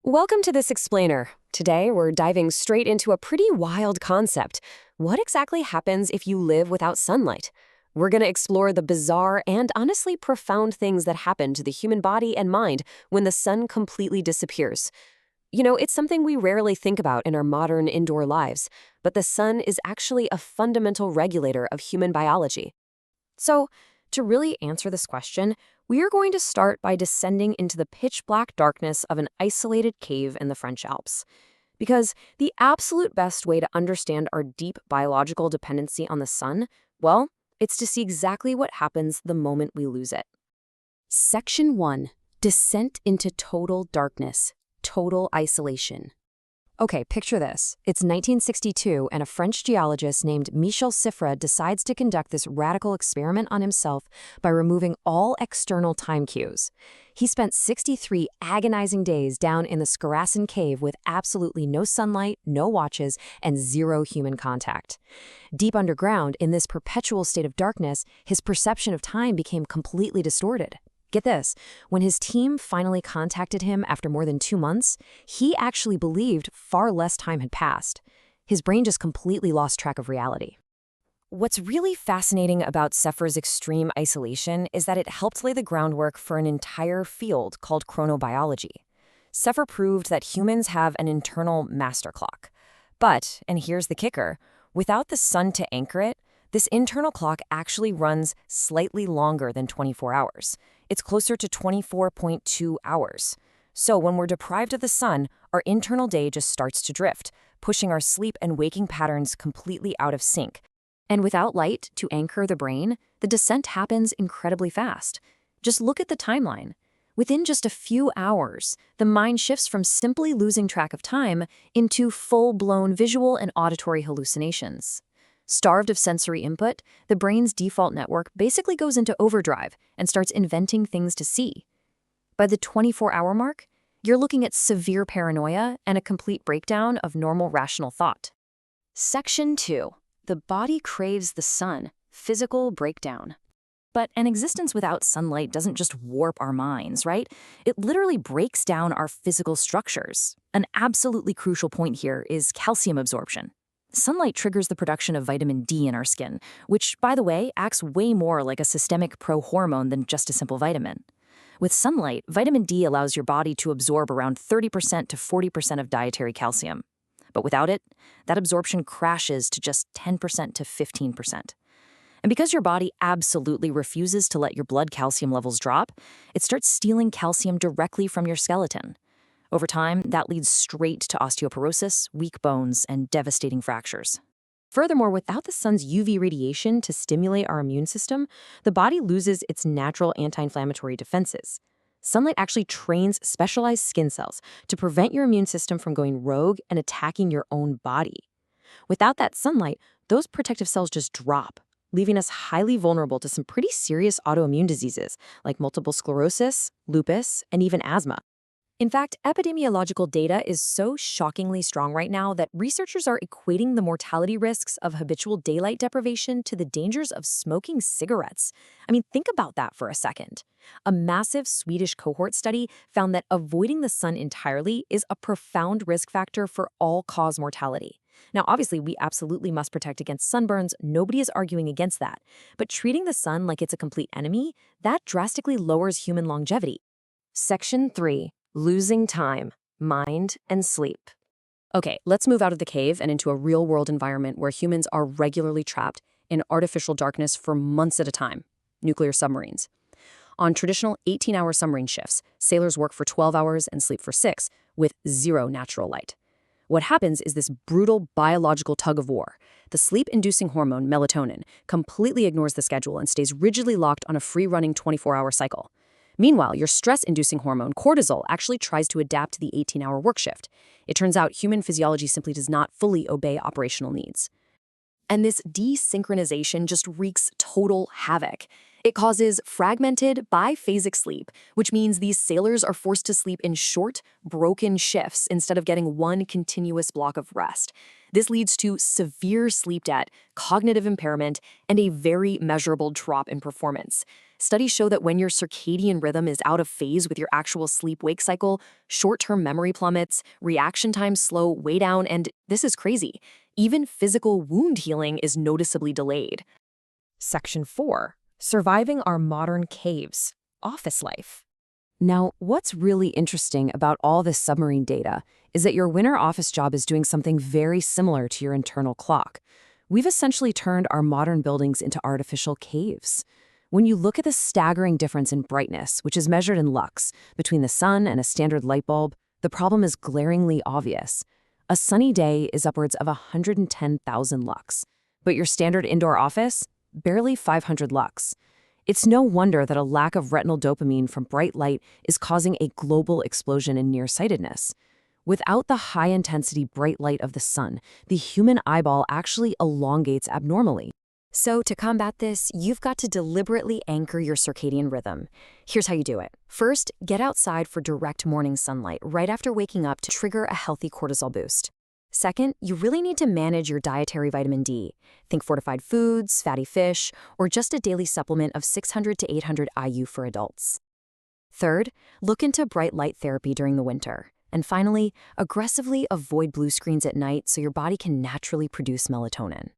Welcome to this explainer. Today, we're diving straight into a pretty wild concept. What exactly happens if you live without sunlight? We're going to explore the bizarre and honestly profound things that happen to the human body and mind when the sun completely disappears. It's something we rarely think about in our modern indoor lives, but the sun is actually a fundamental regulator of human biology. So, to really answer this question, we are going to start by descending into the pitch-black darkness of an isolated cave in the French Alps. Because the absolute best way to understand our deep biological dependency on the sun, well, it's to see exactly what happens the moment we lose it. Section 1. Descent into total darkness, total isolation. Okay, picture this. It's 1962, and a French geologist named Michel Siffre decides to conduct this radical experiment on himself by removing all external time cues. He spent 63 agonizing days down in the Scarassen cave with absolutely no sunlight, no watches, and zero human contact. Deep underground, in this perpetual state of darkness, his perception of time became completely distorted. Get this, when his team finally contacted him after more than 2 months, he actually believed far less time had passed. His brain just completely lost track of reality. What's really fascinating about Siffre's extreme isolation is that it helped lay the groundwork for an entire field called chronobiology. Siffre proved that humans have an internal master clock. But, and here's the kicker, without the sun to anchor it, this internal clock actually runs slightly longer than 24 hours. It's closer to 24.2 hours. So when we're deprived of the sun, our internal day just starts to drift, pushing our sleep and waking patterns completely out of sync. And without light to anchor the brain, the descent happens incredibly fast. Just look at the timeline. Within just a few hours, the mind shifts from simply losing track of time into full-blown visual and auditory hallucinations. Starved of sensory input, the brain's default network basically goes into overdrive and starts inventing things to see. By the 24-hour mark, you're looking at severe paranoia and a complete breakdown of normal rational thought. Section 2. The body craves the sun. Physical breakdown. But an existence without sunlight doesn't just warp our minds, right? It literally breaks down our physical structures. An absolutely crucial point here is calcium absorption. Sunlight triggers the production of vitamin D in our skin, which, by the way, acts way more like a systemic pro-hormone than just a simple vitamin. With sunlight, vitamin D allows your body to absorb around 30% to 40% of dietary calcium. But without it, that absorption crashes to just 10% to 15%. And because your body absolutely refuses to let your blood calcium levels drop, it starts stealing calcium directly from your skeleton. Over time, that leads straight to osteoporosis, weak bones, and devastating fractures. Furthermore, without the sun's UV radiation to stimulate our immune system, the body loses its natural anti-inflammatory defenses. Sunlight actually trains specialized skin cells to prevent your immune system from going rogue and attacking your own body. Without that sunlight, those protective cells just drop, leaving us highly vulnerable to some pretty serious autoimmune diseases like multiple sclerosis, lupus, and even asthma. In fact, epidemiological data is so shockingly strong right now that researchers are equating the mortality risks of habitual daylight deprivation to the dangers of smoking cigarettes. I mean, think about that for a second. A massive Swedish cohort study found that avoiding the sun entirely is a profound risk factor for all-cause mortality. Now, obviously, we absolutely must protect against sunburns. Nobody is arguing against that. But treating the sun like it's a complete enemy, that drastically lowers human longevity. Section 3. Losing time, mind, and sleep. Okay, let's move out of the cave and into a real-world environment where humans are regularly trapped in artificial darkness for months at a time. Nuclear submarines. On traditional 18-hour submarine shifts, sailors work for 12 hours and sleep for 6, with zero natural light. What happens is this brutal biological tug-of-war. The sleep-inducing hormone, melatonin, completely ignores the schedule and stays rigidly locked on a free-running 24-hour cycle. Meanwhile, your stress-inducing hormone, cortisol, actually tries to adapt to the 18-hour work shift. It turns out human physiology simply does not fully obey operational needs. And this desynchronization just wreaks total havoc. It causes fragmented, biphasic sleep, which means these sailors are forced to sleep in short, broken shifts instead of getting one continuous block of rest. This leads to severe sleep debt, cognitive impairment, and a very measurable drop in performance. Studies show that when your circadian rhythm is out of phase with your actual sleep-wake cycle, short-term memory plummets, reaction times slow way down, and this is crazy, even physical wound healing is noticeably delayed. Section 4. Surviving our modern caves. Office life. Now, what's really interesting about all this submarine data is that your winter office job is doing something very similar to your internal clock. We've essentially turned our modern buildings into artificial caves. When you look at the staggering difference in brightness, which is measured in lux, between the sun and a standard light bulb, the problem is glaringly obvious. A sunny day is upwards of 110,000 lux, but your standard indoor office? Barely 500 lux. It's no wonder that a lack of retinal dopamine from bright light is causing a global explosion in nearsightedness. Without the high-intensity bright light of the sun, the human eyeball actually elongates abnormally. So to combat this, you've got to deliberately anchor your circadian rhythm. Here's how you do it. First, get outside for direct morning sunlight right after waking up to trigger a healthy cortisol boost. Second, you really need to manage your dietary vitamin D. Think fortified foods, fatty fish, or just a daily supplement of 600 to 800 IU for adults. Third, look into bright light therapy during the winter. And finally, aggressively avoid blue screens at night so your body can naturally produce melatonin.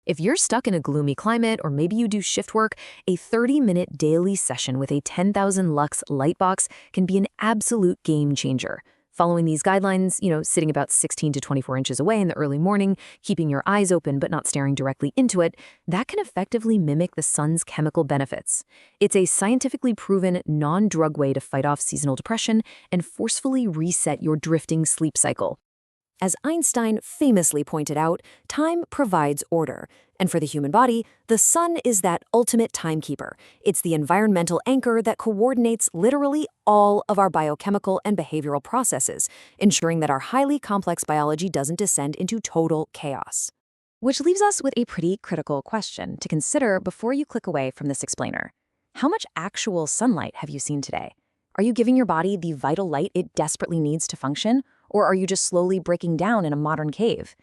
If you're stuck in a gloomy climate, or maybe you do shift work, a 30-minute daily session with a 10,000 lux light box can be an absolute game changer. Following these guidelines, sitting about 16 to 24 inches away in the early morning, keeping your eyes open but not staring directly into it, that can effectively mimic the sun's chemical benefits. It's a scientifically proven, non-drug way to fight off seasonal depression and forcefully reset your drifting sleep cycle. As Einstein famously pointed out, time provides order. And for the human body, the sun is that ultimate timekeeper. It's the environmental anchor that coordinates literally all of our biochemical and behavioral processes, ensuring that our highly complex biology doesn't descend into total chaos. Which leaves us with a pretty critical question to consider before you click away from this explainer. How much actual sunlight have you seen today? Are you giving your body the vital light it desperately needs to function? Or are you just slowly breaking down in a modern cave?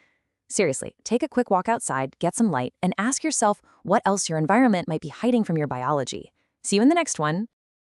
Seriously, take a quick walk outside, get some light, and ask yourself what else your environment might be hiding from your biology. See you in the next one.